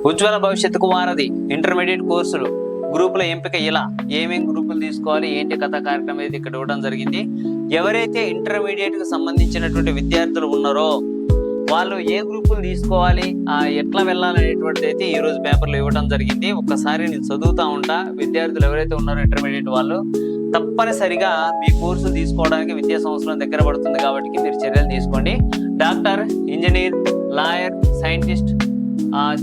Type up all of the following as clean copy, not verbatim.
ఉజ్వల భవిష్యత్తుకు వారధి ఇంటర్మీడియట్ కోర్సులు గ్రూపుల ఎంపిక ఇలా ఏమేం గ్రూపులు తీసుకోవాలి ఏంటి కథ కార్యక్రమం అయితే ఇక్కడ ఇవ్వడం జరిగింది. ఎవరైతే ఇంటర్మీడియట్ కు సంబంధించినటువంటి విద్యార్థులు ఉన్నారో వాళ్ళు ఏ గ్రూపులు తీసుకోవాలి, ఎట్లా వెళ్ళాలనేటువంటిది అయితే ఈ రోజు పేపర్లో ఇవ్వడం జరిగింది. ఒక్కసారి నేను చదువుతా ఉంటా. విద్యార్థులు ఎవరైతే ఉన్నారో ఇంటర్మీడియట్ వాళ్ళు తప్పనిసరిగా మీ కోర్సులు తీసుకోవడానికి విద్యా సంవత్సరం దగ్గర పడుతుంది కాబట్టి మీరు చర్యలు తీసుకోండి. Doctor, engineer, lawyer, scientist,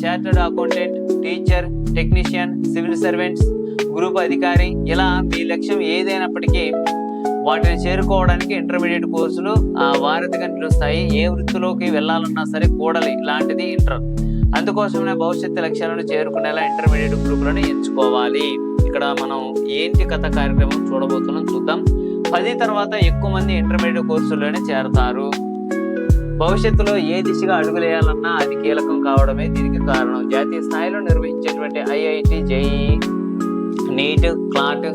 chartered accountant, teacher, technician, civil servants, group అధికారి, ఇలా మీ లక్ష్యం ఏదైనప్పటికీ వాటిని చేరుకోవడానికి ఇంటర్మీడియట్ కోర్సులు వారధిగా నిలుస్తాయి. ఏ వృత్తిలోకి వెళ్ళాలన్నా సరే కూడలి లాంటిది ఇంటర్. అందుకోసమే భవిష్యత్తు లక్ష్యాలను చేరుకునేలా ఇంటర్మీడియట్ గ్రూపులను ఎంచుకోవాలి. ఇక్కడ మనం ఏంటి కథ కార్యక్రమం చూడబోతున్నాం, చూద్దాం. 10 తర్వాత ఎక్కువ మంది ఇంటర్మీడియట్ కోర్సుల్లోనే చేరతారు. భవిష్యత్తులో ఏ దిశగా అడుగులేయాలన్నా అది కీలకం కావడమే దీనికి కారణం. జాతీయ స్థాయిలో నిర్వహించేటువంటి ఐఐటి, జేఈఈ, నీట్, క్లాట్,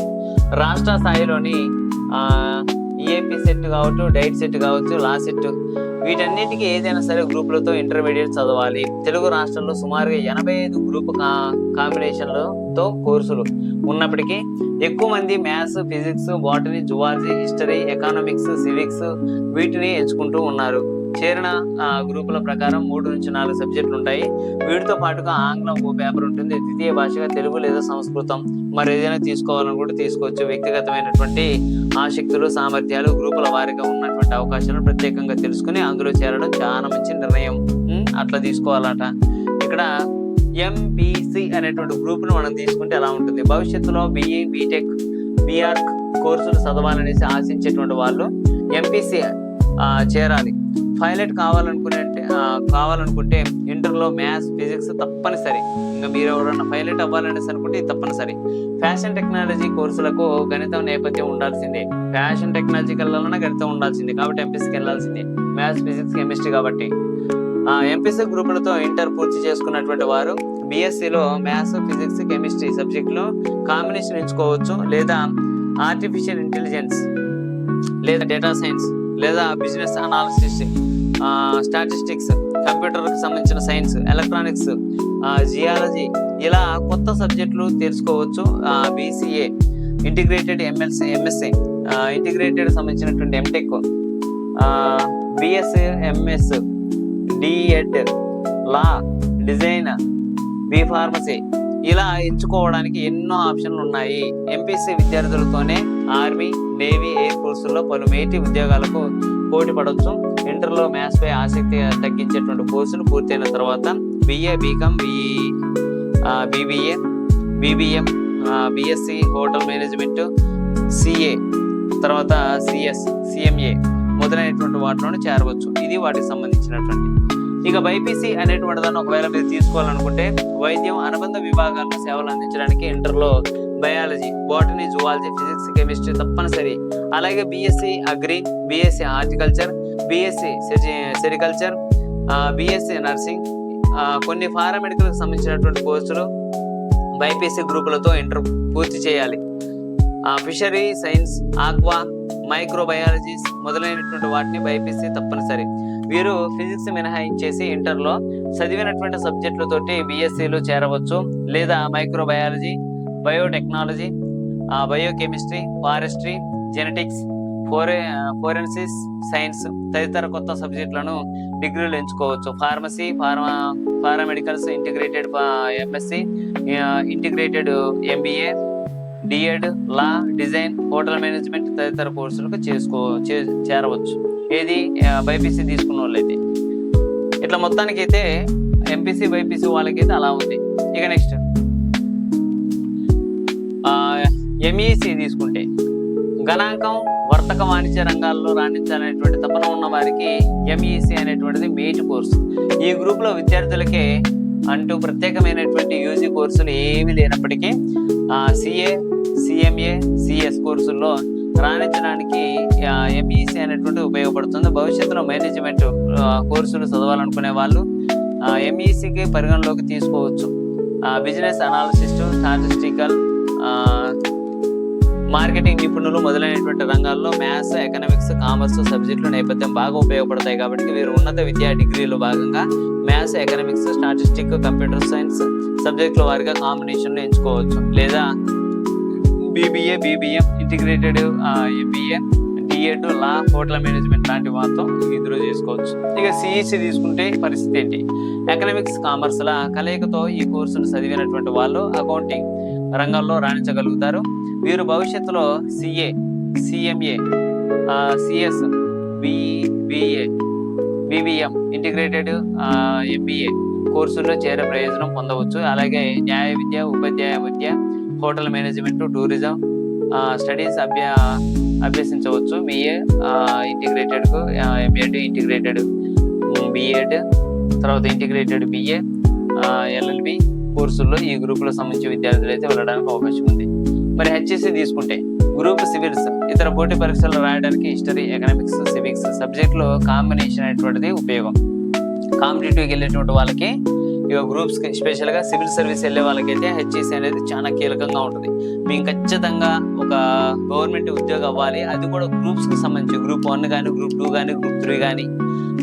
రాష్ట్ర స్థాయిలోని ఈఏపీ సెట్ కావచ్చు, డైట్ సెట్ కావచ్చు, లా సెట్, వీటన్నిటికీ ఏదైనా సరే గ్రూపులతో ఇంటర్మీడియట్ చదవాలి. తెలుగు రాష్ట్రంలో సుమారుగా 85 గ్రూప్ కాంబినేషన్లతో కోర్సులు ఉన్నప్పటికీ ఎక్కువ మంది maths, physics, botany, zoology, history, economics, civics వీటిని ఎంచుకుంటూ ఉన్నారు. చేరిన గ్రూపుల ప్రకారం 3 నుంచి 4 సబ్జెక్టులు ఉంటాయి. వీటితో పాటుగా ఆంగ్లం ఓ పేపర్ ఉంటుంది. ద్వితీయ భాషగా తెలుగు లేదా సంస్కృతం మరి ఏదైనా తీసుకోవాలని కూడా తీసుకోవచ్చు. వ్యక్తిగతమైనటువంటి ఆసక్తులు, సామర్థ్యాలు, గ్రూపుల వారీగా ఉన్నటువంటి అవకాశాలను ప్రత్యేకంగా తెలుసుకుని అందులో చేరడం చాలా మంచి నిర్ణయం. అట్లా తీసుకోవాలట. ఇక్కడ ఎంపీసీ అనేటువంటి గ్రూప్ను మనం తీసుకుంటే ఎలా ఉంటుంది? భవిష్యత్తులో బిఈ, బీటెక్, బీఆర్క్ కోర్సులు చదవాలనేసి ఆశించేటువంటి వాళ్ళు ఎంపీసీ చేరాలి. పైలట్ కావాలనుకుంటే ఇంటర్లో మ్యాథ్స్, ఫిజిక్స్ తప్పనిసరి. ఇంకా మీరు ఎవరన్నా పైలట్ అవ్వాలనేసి అనుకుంటే తప్పనిసరి. ఫ్యాషన్ టెక్నాలజీ కోర్సులకు గణితం నేపథ్యం ఉండాల్సిందే. ఫ్యాషన్ టెక్నాలజీకి వెళ్ళాలన్నా గణితం ఉండాల్సిందే కాబట్టి ఎంపీసీకి వెళ్ళాల్సిందే. మ్యాథ్స్, ఫిజిక్స్, కెమిస్ట్రీ కాబట్టి ఎంపీసీ గ్రూపులతో ఇంటర్ పూర్తి చేసుకున్నటువంటి వారు బీఎస్సీలో మ్యాథ్స్, ఫిజిక్స్, కెమిస్ట్రీ సబ్జెక్టులో కాంబినేషన్ ఎంచుకోవచ్చు. లేదా ఆర్టిఫిషియల్ ఇంటెలిజెన్స్, లేదా డేటా సైన్స్, లేదా బిజినెస్ అనాలిసిస్, స్టాటిస్టిక్స్, కంప్యూటర్కి సంబంధించిన సైన్స్, ఎలక్ట్రానిక్స్, జియాలజీ, ఇలా కొత్త సబ్జెక్టులు తెలుసుకోవచ్చు. బీసీఏ, ఇంటిగ్రేటెడ్ ఎంఎస్సీ, ఇంటిగ్రేటెడ్ సంబంధించినటువంటి MTech, BSc, MS, D.Ed, law, design, B pharmacy, ఇలా ఎంచుకోవడానికి ఎన్నో ఆప్షన్లు ఉన్నాయి. ఎంపీసీ విద్యార్థులతోనే ఆర్మీ, నేవీ, ఎయిర్ ఫోర్సుల్లో పలు మేటి ఉద్యోగాలకు పోటీ పడవచ్చు. ఇంటర్లో మ్యాథ్స్ పై ఆసక్తి తగ్గించేటువంటి కోర్సులు పూర్తయిన తర్వాత BA, BCom, BBA, BBM, BSc, hotel management, CA, తర్వాత సిఎస్, సిఎంఏ మొదలైనటువంటి వాటిలోనే చేరవచ్చు. ఇది వాటికి సంబంధించినటువంటి. ఇక బైపీసీ అనేటువంటి దాన్ని ఒకవేళ మీరు తీసుకోవాలనుకుంటే వైద్యం, అనుబంధ విభాగాల్లో సేవలు అందించడానికి ఇంటర్లో biology, botany, zoology, physics, chemistry తప్పనిసరి. అలాగే BSc agri, BSc horticulture, BSc sericulture, BSc nursing, కొన్ని పారామెడికల్కి సంబంధించినటువంటి కోర్సులు బైపీసీ గ్రూపులతో ఇంటర్ పూర్తి చేయాలి. ఫిషరీ సైన్స్, ఆక్వా, మైక్రోబయాలజీస్ మొదలైనటువంటి వాటిని బైపీసీ తప్పనిసరి. వీరు ఫిజిక్స్ మినహాయించేసి ఇంటర్లో చదివినటువంటి సబ్జెక్టులతోటి బీఎస్సీలో చేరవచ్చు. లేదా microbiology, biotechnology, biochemistry, forestry, genetics, forensic science తదితర కొత్త సబ్జెక్టులను డిగ్రీలు ఎంచుకోవచ్చు. Pharmacy, paramedicals, integrated MSc, integrated MBA, DEd, law, design, hotel management తదితర కోర్సులకు చేరవచ్చు. ఏది బైపీసీ తీసుకున్న వాళ్ళైతే. ఇట్లా మొత్తానికి అయితే ఎంపీసీ, బైపీసీ వాళ్ళకైతే అలా ఉంది. ఇక నెక్స్ట్ ఎంఈసీ తీసుకుంటే గణాంకం, వర్తక, వాణిజ్య రంగాల్లో రాణించాలనేటువంటి తపన ఉన్న వారికి ఎంఈసీ అనేటువంటిది మేజర్ కోర్సు. ఈ గ్రూప్లో విద్యార్థులకే అంటూ ప్రత్యేకమైనటువంటి యూజీ కోర్సులు ఏమీ లేనప్పటికీ సిఏ, సిఎంఏ, సిఎస్ కోర్సుల్లో రాణించడానికి ఎంఈసీ అనేటువంటి ఉపయోగపడుతుంది. భవిష్యత్తులో మేనేజ్మెంట్ కోర్సులు చదవాలనుకునే వాళ్ళు ఎంఈసీకి పరిగణలోకి తీసుకోవచ్చు. బిజినెస్ అనాలిసిస్ట్, స్టాటిస్టికల్, మార్కెటింగ్ నిపుణులు మొదలైనటువంటి రంగాల్లో మ్యాథ్స్, ఎకనామిక్స్, కామర్స్ సబ్జెక్టులు నేపథ్యం బాగా ఉపయోగపడతాయి. కాబట్టి వీరు ఉన్నత విద్యా డిగ్రీలో భాగంగా maths, economics, statistic, computer science సబ్జెక్టుల వారిగా కాంబినేషన్లో ఎంచుకోవచ్చు. లేదా BBA, BBM, integrated MBA, DEd, law, hotel management లాంటి వాటితో ఇందులో చేసుకోవచ్చు. ఇక సిఈసి తీసుకుంటే పరిస్థితి ఏంటి? ఎకనామిక్స్, కామర్స్ ల కలయికతో ఈ కోర్సును చదివినటువంటి వాళ్ళు అకౌంటింగ్ రంగంలో రాణించగలుగుతారు. వీరు భవిష్యత్తులో CA, CMA, CS, BBA, BBM, integrated MBA కోర్సుల్లో చేరే ప్రయోజనం పొందవచ్చు. అలాగే న్యాయ విద్య, ఉపాధ్యాయ విద్య, హోటల్ మేనేజ్మెంట్, టూరిజం స్టడీస్ అభ్యసించవచ్చు. BA integrated, MEd integrated, BEd, తర్వాత ఇంటిగ్రేటెడ్ బిఏ, ఎల్ఎల్బి కోర్సుల్లో ఈ గ్రూపులకు సంబంధించిన విద్యార్థులు అయితే వెళ్ళడానికి అవకాశం ఉంది. మరి హెచ్ఈసి తీసుకుంటే గ్రూప్ సివిల్స్ ఇతర పోటీ పరీక్షలు రాయడానికి హిస్టరీ, ఎకనామిక్స్, సివిక్స్ సబ్జెక్టులో కాంబినేషన్ అనేటువంటిది ఉపయోగం. కాంపిటేటివ్కి వెళ్ళేటువంటి వాళ్ళకి ఇక గ్రూప్స్కి స్పెషల్గా సివిల్ సర్వీస్ వెళ్ళే వాళ్ళకైతే హెచ్ఈసి అనేది చాలా కీలకంగా ఉంటుంది. మేము ఖచ్చితంగా ఒక గవర్నమెంట్ ఉద్యోగం అవ్వాలి, అది కూడా గ్రూప్స్కి సంబంధించి గ్రూప్ 1 కానీ, గ్రూప్ 2 కానీ, గ్రూప్ 3 కానీ.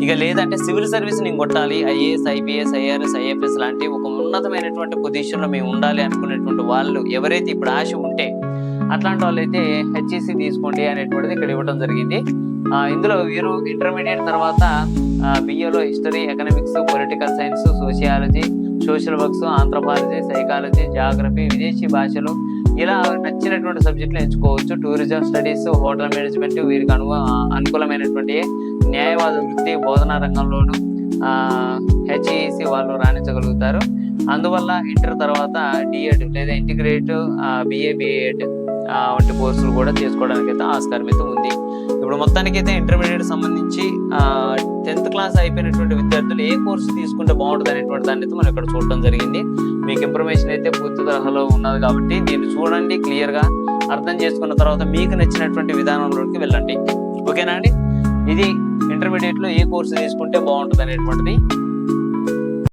ఇక లేదంటే సివిల్ సర్వీస్ నేను కొట్టాలి, ఐఏఎస్, ఐపీఎస్, ఐఆర్ఎస్, ఐఎఫ్ఎస్ లాంటి ఒక ఉన్నతమైనటువంటి పొజిషన్లో మేము ఉండాలి అనుకునేటువంటి వాళ్ళు ఎవరైతే ఇప్పుడు ఆశ ఉంటే అట్లాంటి వాళ్ళు అయితే హెచ్ఈసి తీసుకోండి అనేటువంటిది ఇక్కడ ఇవ్వడం జరిగింది. ఇందులో వీరు ఇంటర్మీడియట్ తర్వాత బిఏలో history, economics, political science, sociology, social works, anthropology, psychology, geography, విదేశీ భాషలు ఇలా నచ్చినటువంటి సబ్జెక్టులు ఎంచుకోవచ్చు. టూరిజం స్టడీస్, హోటల్ మేనేజ్మెంట్ వీరికి అనుకూలమైనటువంటి న్యాయవాద వృత్తి, బోధనా రంగంలోనూ హెచ్ఈసి వాళ్ళు రాణించగలుగుతారు. అందువల్ల ఇంటర్ తర్వాత డిఎడ్ లేదా ఇంటిగ్రేట్ బిఏ, బిఎడ్ వంటి కోర్సులు కూడా చేసుకోవడానికి అయితే ఆస్కారం అయితే ఉంది. ఇప్పుడు మొత్తానికి అయితే ఇంటర్మీడియట్ సంబంధించి 10th క్లాస్ అయిపోయినటువంటి విద్యార్థులు ఏ కోర్సు తీసుకుంటే బాగుంటుంది అనేటువంటి దాన్ని అయితే మనం ఇక్కడ చూడటం జరిగింది. మీకు ఇన్ఫర్మేషన్ అయితే పూర్తి తరహాలో ఉన్నది కాబట్టి దీన్ని చూడండి, క్లియర్గా అర్థం చేసుకున్న తర్వాత మీకు నచ్చినటువంటి విధానంలోకి వెళ్ళండి. ఓకేనా అండి? ఇది ఇంటర్మీడియట్లో ఏ కోర్సు తీసుకుంటే బాగుంటుంది అనేటువంటిది